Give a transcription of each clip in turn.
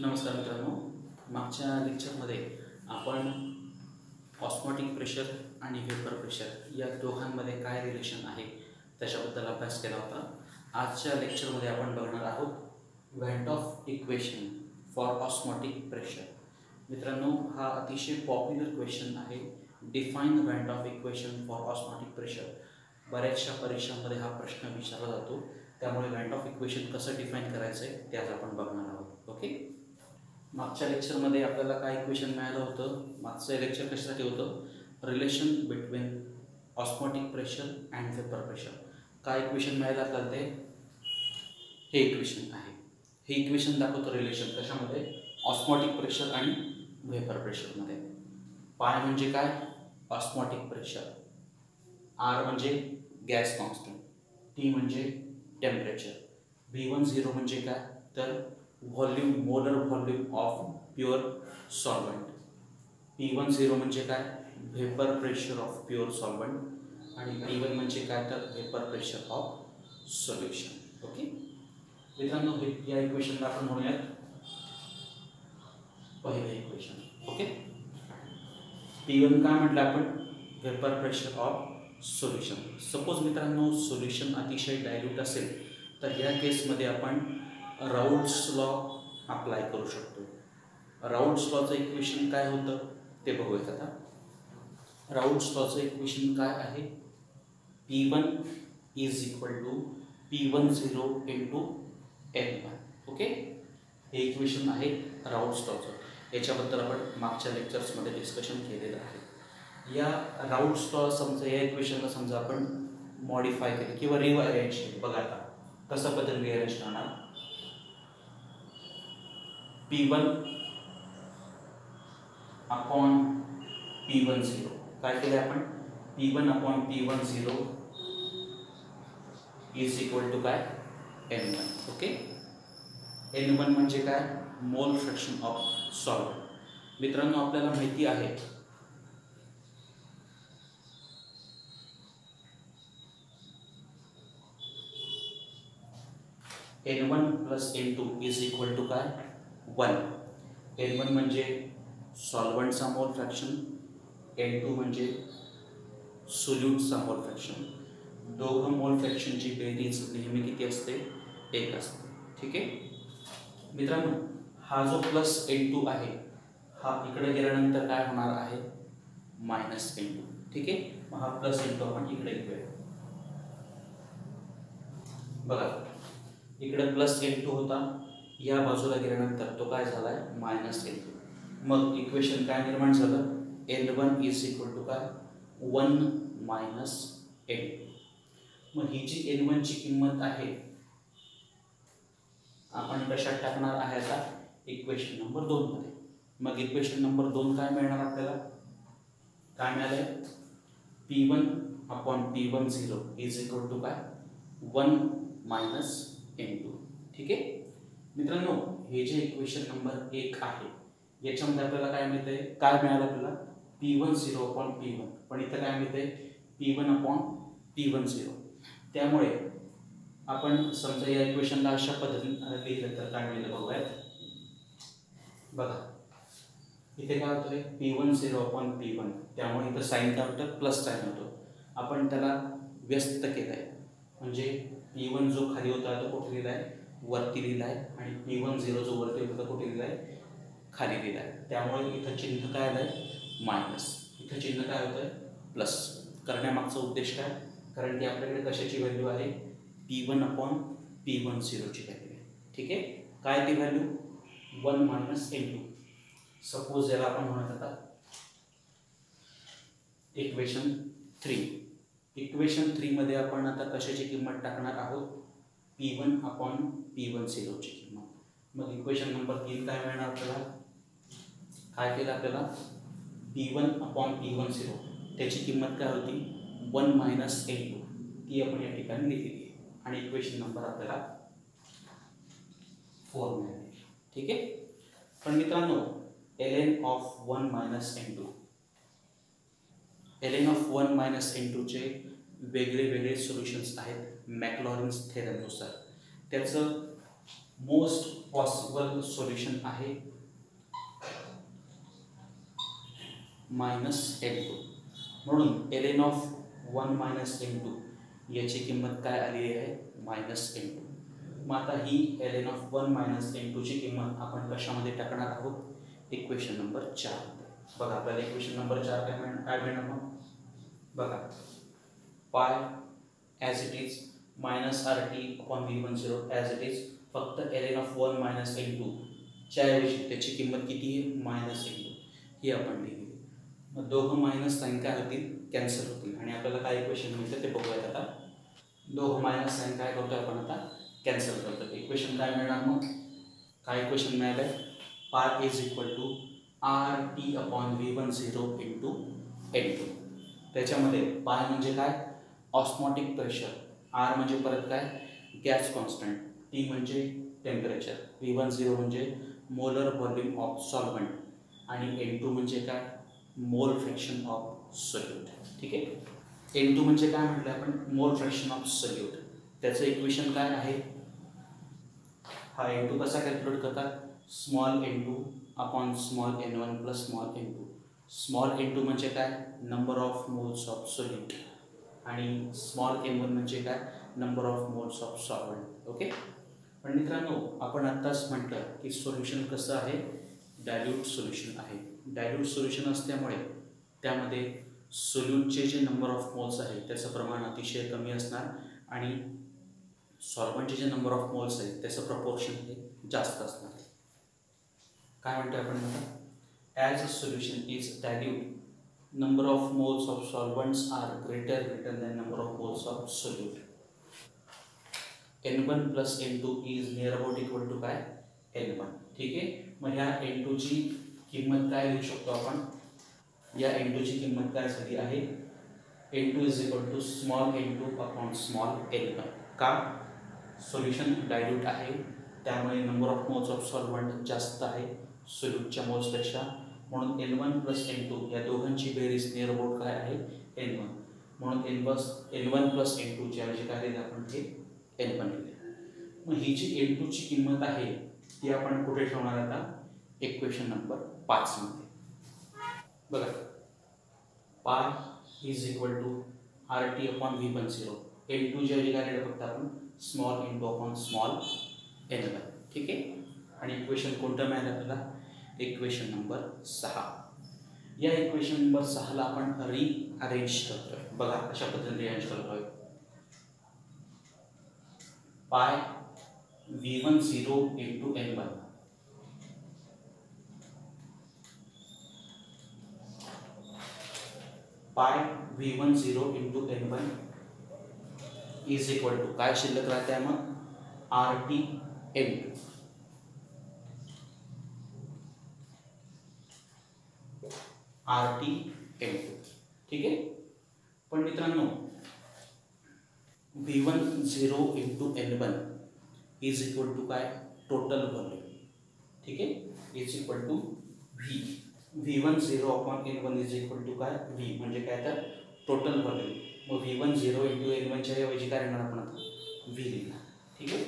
नमस्कार मित्रांनो, मागच्या लेक्चरमध्ये आपण ऑस्मॉटिक प्रेशर आणि वेपर प्रेशर या दोघांमध्ये काय रिलेशन आहे त्याच्याबद्दल अभ्यास केला होता. आजच्या लेक्चरमध्ये आपण बघणार आहोत van't Hoff equation for osmotic pressure. मित्रांनो, हा अतिशय पॉप्युलर क्वेश्चन आहे. Define van't Hoff equation for osmotic pressure. बऱ्याचशा परीक्षांमध्ये हा प्रश्न विचारला जातो, त्यामुळे व्हॅन्ट ऑफ इक्वेशन कसं डिफाईन करायचं आहे ते आज आपण बघणार आहोत. ओके, मागच्या लेक्चरमध्ये आपल्याला काय इक्वेशन मिळालं होतं? मागचं लेक्चर कशासाठी होतं? Relation between osmotic pressure and vapour pressure. काय इक्वेशन मिळालं आपल्याला? ते हे इक्वेशन आहे. हे इक्वेशन दाखवतं रिलेशन कशामध्ये? ऑस्मॉटिक प्रेशर आणि वेपर प्रेशरमध्ये. पाय म्हणजे काय? Osmotic pressure. आर म्हणजे गॅस कॉन्स्टंट. टी म्हणजे टेम्परेचर. V10 म्हणजे काय? तर volume, molar volume of pure solvent. P10 म्हणजे काय? Vapour pressure of pure solvent. आणि P1 म्हणजे काय? तर vapour pressure of solution. Okay मित्रांनो, या इक्वेशनला आपण म्हणूयात पहिलं इक्वेशन. ओके, P1 काय म्हटलं आपण? Vapour pressure of solution. Suppose मित्रांनो सोल्युशन अतिशय डायल्यूट असेल तर या केसमध्ये आपण राऊल्ट्स लॉ अप्लाय करू शकतो. राऊल्ट्स लॉचं इक्वेशन काय होतं ते बघूयात आता. राऊल्ट्स लॉचं इक्वेशन काय आहे? P1 is equal to P10 into N1. Okay, हे इक्वेशन आहे राऊल्ट्स लॉचं. याच्याबद्दल आपण मागच्या लेक्चर्समध्ये डिस्कशन केलेलं आहे. या राऊल्ट्स लॉ समजा या इक्वेशनला समजा आपण मॉडिफाय केले किंवा रिअरेंज केले. बघा आता कसं पद्धतीने रिअरेंज करणार. P1 अपॉन P10 काय केलं आपण? P1 upon P10 is equal to काय? N1. ओके, N1 म्हणजे काय? मोल फ्रॅक्शन ऑफ सॉल्वंट. मित्रांनो, आपल्याला माहिती आहे N1 plus N2 is equal to काय? 1. N1 म्हणजे सॉल्वंटचा मोल फ्रॅक्शन, N2 म्हणजे सोल्यूटचा मोल फ्रॅक्शन. दोघं मोल फ्रॅक्शनची बेरीज नेहमी किती असते? 1 असते. ठीक आहे मित्रांनो, हा जो प्लस N2 आहे हा इकडे गेल्यानंतर काय होणार आहे? Minus N2. ठीक आहे, मग हा प्लस N2 आपण इकडे घेऊया. बघा, इकडे प्लस N2 होता, या बाजूला गेल्यानंतर तो काय झालाय? Minus N2. मग इक्वेशन काय निर्माण झालं? N1 इज इक्वल टू काय? 1 मायनस N2. मग ही जी N1 ची किंमत आहे आपण कशात टाकणार आहे आता? इक्वेशन नंबर 2 मध्ये. मग इक्वेशन नंबर 2 काय मिळणार आपल्याला? काय मिळालंय? P1 upon P10 is equal to काय? 1 मायनस N2. ठीक आहे मित्रांनो, हे जे इक्वेशन नंबर 1 आहे याच्यामध्ये आपल्याला काय मिळतंय? काय मिळालं आपल्याला? P10 upon P1. पण इथं काय मिळतंय? P1 upon P10. त्यामुळे आपण समजा या इक्वेशनला अशा पद्धतीने लिहिलं तर काय मिळेल बघूयात. बघा, इथे काय होतंय? P10 upon P1. त्यामुळे इथं साईन काय होतं? प्लस साईन होतो. आपण त्याला व्यस्त केलंय, म्हणजे P1 जो खाली होता तो कुठे लिहिलाय? वरती लिहिलाय. आणि P10 जो वरती होता तो कुठे लिहिलाय? खाली लिहिलाय. त्यामुळे इथं चिन्ह काय आलंय? मायनस. इथं चिन्ह काय होतंय? प्लस. करण्यामागचा उद्देश काय? कारण की आपल्याकडे कशाची व्हॅल्यू आहे? P1 अपॉन P10 ची व्हॅल्यू आहे. ठीक आहे, काय ती व्हॅल्यू? 1 minus N2. सपोज याला आपण म्हणत आता इक्वेशन 3. इक्वेशन 3 मध्ये आपण आता कशाची किंमत टाकणार आहोत? P1 अपॉन P10 ची किंमत. मग इक्वेशन नंबर 3 काय मिळणार आपल्याला? काय केलं आपल्याला? P1 अपॉन P10 त्याची किंमत काय होती? 1 मायनस N2. ती आपण या ठिकाणी लिहिली आहे. आणि इक्वेशन नंबर आपल्याला 4 मिळाले. ठीक आहे, पण मित्रांनो ln of 1 minus N2, ln of 1 minus N2 चे वेगळे वेगळे सोल्युशन्स आहेत मॅक्लॉरिन्स थेरमनुसार. त्याचं मोस्ट पॉसिबल सोल्युशन आहे -n2. म्हणून ln ऑफ 1 - n2 याची किंमत काय आलेली आहे -n2. मग आता ही ln ऑफ 1 - n2 ची किंमत आपण कशामध्ये टाकणार आहोत इक्वेशन नंबर 4. बघा आपल्याला इक्वेशन नंबर 4 काय मिळणार मग बघा पाय as it is -RT/V10 as it is. फक्त ln ऑफ 1 - n2 च्या ऐवजी त्याची किंमत किती आहे -n2 ही आपण लिहिली. मग दोघं मायनस साईन काय होतील कॅन्सल होतील आणि आपल्याला काय इक्वेशन मिळतं ते बघूयात आता. दोघं मायनस साईन काय करतो आपण आता कॅन्सल करतो. इक्वेशन काय मिळणार मग काय इक्वेशन मिळालं आहे पाय is equal to RT/V10 into n2. त्याच्यामध्ये पाय म्हणजे काय ऑस्मॉटिक प्रेशर, आर म्हणजे परत काय गॅस कॉन्स्टंट, टी म्हणजे टेम्परेचर, V10 म्हणजे मोलर व्हॉल्यूम ऑफ सॉल्व्हंट आणि n2 म्हणजे काय मोल फ्रॅक्शन ऑफ सोल्यूट. ठीक आहे. n2 म्हणजे काय म्हटलं आपण मोल फ्रॅक्शन ऑफ सोल्यूट. त्याचं इक्वेशन काय आहे हा n2 कसा कॅल्क्युलेट करतात small n2 upon small n1 plus small n2. Small n2 म्हणजे काय number of moles of solute आणि स्मॉल n1 म्हणजे काय number of moles of solvent. Okay. पण मित्रांनो आपण आत्ताच म्हटलं की सोल्युशन कसं आहे डायल्यूट सोल्युशन आहे. डायल्यूट सोल्युशन असल्यामुळे त्यामध्ये सोल्यूटचे जे नंबर ऑफ मोल्स आहे त्याचं प्रमाण अतिशय कमी असणार आणि सॉल्व्हंटचे जे नंबर ऑफ मोल्स आहेत त्याचं प्रपोर्शन हे जास्त असणार. काय म्हणतो आपण आता as a solution is dilute number of moles of solvents are greater than number of moles of solute. n1 plus n2 is near about equal to काय n1. ठीक आहे. मग ह्या n2 ची किंमत काय लिहू शकतो आपण या n2 ची किंमत काय झाली आहे n2 is equal to small n2 upon small n1. का सोल्युशन डायल्यूट आहे त्यामुळे number of moles of solvent जास्त आहे सोल्यूटच्या मोल्सपेक्षा. म्हणून n1 प्लस n2 या दोघांची बेरीज नियर अबाउट काय आहे n1. म्हणून n1 प्लस n2 च्या ऐवजी काय लिहिलं आपण हे n1 लिहिले. मग ही जी n2 ची किंमत आहे ती आपण कुठे ठेवणार आता इक्वेशन नंबर 5 मध्ये. बघा पाय is equal to RT/V10 n2 च्या ऐवजी काय लिहिलं फक्त आपण small n2 upon small n1. ठीक आहे. आणि इक्वेशन कोणतं मिळालं आपल्याला इक्वेशन नंबर 6. या इक्वेशन नंबर 6 ला आपण रिअरेंज करतोय. बघा अशा पद्धतीने रिअरेंज करतोय पाय V10 इंटू n1 पाय V10 into n1 is equal to काय शिल्लक राहते आहे मग RT n2. RT n2. ठीक आहे. पण मित्रांनो V10 into n1 is equal to काय टोटल व्हॉल्यूम. ठीक आहे. Is equal to V10 upon n1 is equal to काय V म्हणजे काय तर टोटल व्हॉल्यूम. मग V10 इंटू n1 च्या ऐवजी काय लिहिणार आपण आता V लिहिणार. ठीक आहे.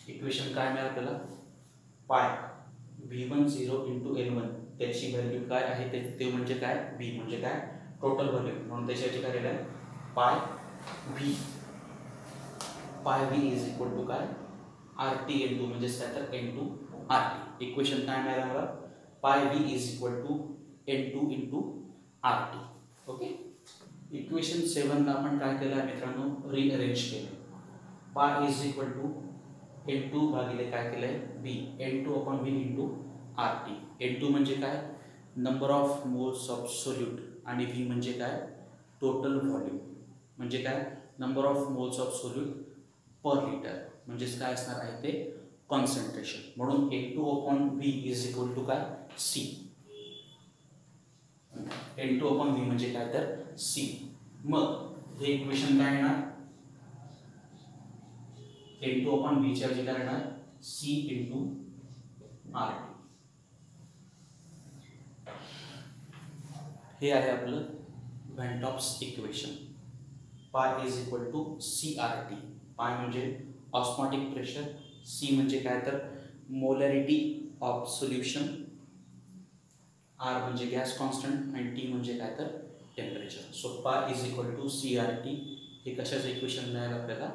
इक्वेशन काय मिळालं आपल्याला पाय V10 इंटू n1 त्याची व्हॅल्यू काय आहे ते म्हणजे काय V म्हणजे काय टोटल व्हॉल्यूम. म्हणून त्याच्याची काय लिहिलं आहे पाय V इज इक्वल टू काय RT n2 म्हणजे काय तर n2 RT. इक्वेशन काय मिळालं मला pi V is equal to n2 into RT. Okay. Equation 7 ला आपण काय केलं आहे मित्रांनो रिअरेंज केलं. पाय इज इक्वल टू n2 भागिले काय केलं आहे V n2 upon V into RT. n2 म्हणजे काय number of moles of solute आणि V म्हणजे काय टोटल व्हॉल्यूम म्हणजे काय number of moles of solute per litre म्हणजेच काय असणार आहे ते कॉन्सन्ट्रेशन. म्हणून n2 upon V is equal to काय C. n2 अपॉन V म्हणजे काय तर C. मग हे इक्वेशन काय येणार n2 अपॉन V च्या ऐवजी काय येणार C इंटू RT. हे आहे आपलं van't Hoff's equation. Pi is equal to CRT. Pi म्हणजे ऑस्मॉटिक प्रेशर, सी म्हणजे काय तर मोलॅरिटी ऑफ सोल्युशन, आर म्हणजे गॅस कॉन्स्टंट आणि टी म्हणजे काय तर temperature. So pi is equal to CRT. हे कशाचं इक्वेशन मिळालं आपल्याला?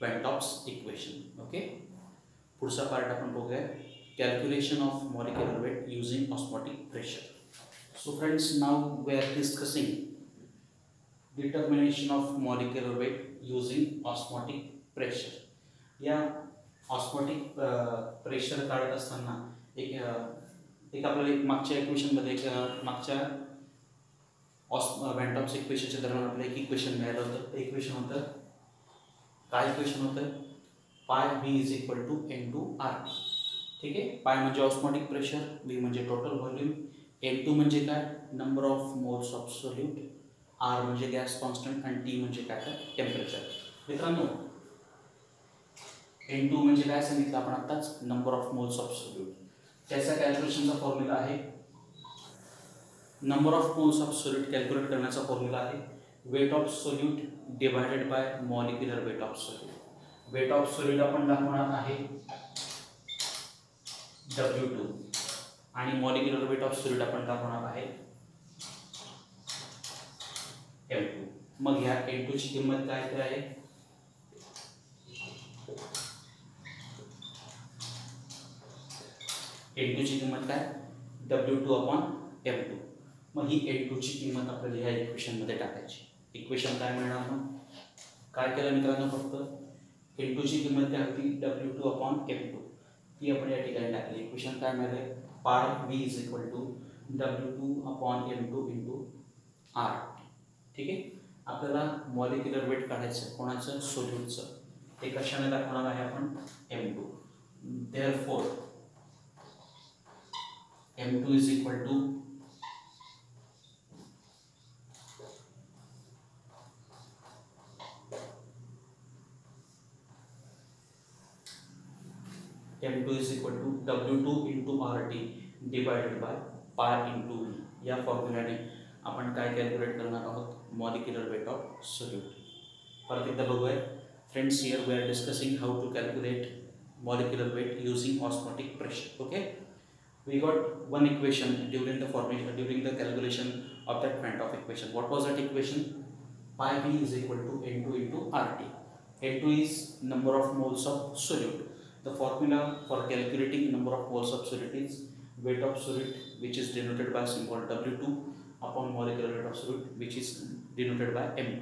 Van't Hoff's equation. ओके, पुढचा पार्ट आपण बघूया, calculation of molecular weight using osmotic pressure. So friends, now we are discussing determination of molecular weight using osmotic pressure. या osmotic pressure काढत असताना एक आपल्याला मागच्या इक्वेशनमध्ये मागच्या व्हॅन टॉप्स इक्वेशनच्या दरम्यान आपल्याला एक इक्वेशन मिळालं होतं. ते इक्वेशन होतं काय? इक्वेशन होतं पाय V is equal to N2RT. ठीक आहे, पाय म्हणजे ऑस्मॉटिक प्रेशर, V म्हणजे टोटल व्हॉल्यूम, N2 म्हणजे काय? Number of moles of solute, R म्हणजे गॅस कॉन्स्टंट आणि T म्हणजे काय तर टेम्परेचर. मित्रांनो, N2 म्हणजे काय सांगितलं आपण आताच? Number of moles of solute. त्याचा कॅल्क्युलेशनचा फॉर्म्युला आहे, number of moles of solute calculate करण्याचा फॉर्म्युला आहे weight of solute divided by molecular weight of solute. Weight of solute आपण दाखवणार आहे W2 आणि मॉलिक्युलर वेट ऑफ सोल्यूट आपण दाखवणार आहे M2. मग ह्या N2 ची किंमत काय आहे? N2 ची किंमत काय? W2/M2. मग ही N2 ची किंमत आपल्याला ह्या इक्वेशन मध्ये टाकायची. इक्वेशन काय मिळणार? मग काय केलं मित्रांनो, फक्त N2 ची किंमत काय होती? W2/M2. ती आपण या ठिकाणी टाकली. इक्वेशन काय मिळाले? Pi V is equal to W2/M2 into R. ठीक आहे, आपल्याला मॉलिक्युलर वेट काढायचं कोणाचं? सोल्यूटचं. ते कशाने दाखवणार आहे आपण? M2. Therefore M2 is equal to M2 is equal to W2 into RT divided by pi into V. या फॉर्म्युल्याने आपण काय कॅल्क्युलेट करणार आहोत? Molecular weight of solute. परत एकदा बघूया friends, here we are discussing how to calculate molecular weight using osmotic pressure. Okay, we got one equation during the calculation of that Van Hoff equation. What was that equation? Pi V is equal to N2 into RT. N2 is number of moles of solute. The formula for calculating number of moles of solute is weight of solute, which is denoted by symbol W2 upon molecular weight of solute, which is denoted by M2.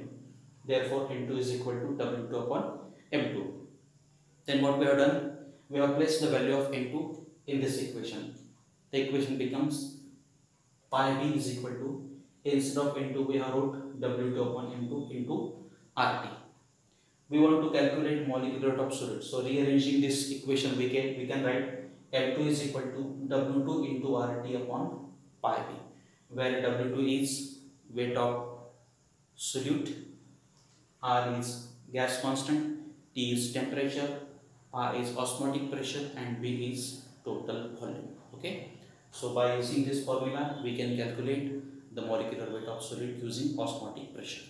Therefore N2 is equal to W2 upon M2. Then what we have done? We have placed the value of N2 in this equation. The equation becomes pi V is equal to, instead of N2 we have wrote W2 upon M2 into RT. We want to calculate molecular weight of solute. So rearranging this equation, we can write M2 is equal to W2 into RT upon pi V, where W2 is weight of solute, R is gas constant, T is temperature, R is osmotic pressure and V is total volume. Okay, so by using this formula we can calculate the molecular weight of solute using osmotic pressure.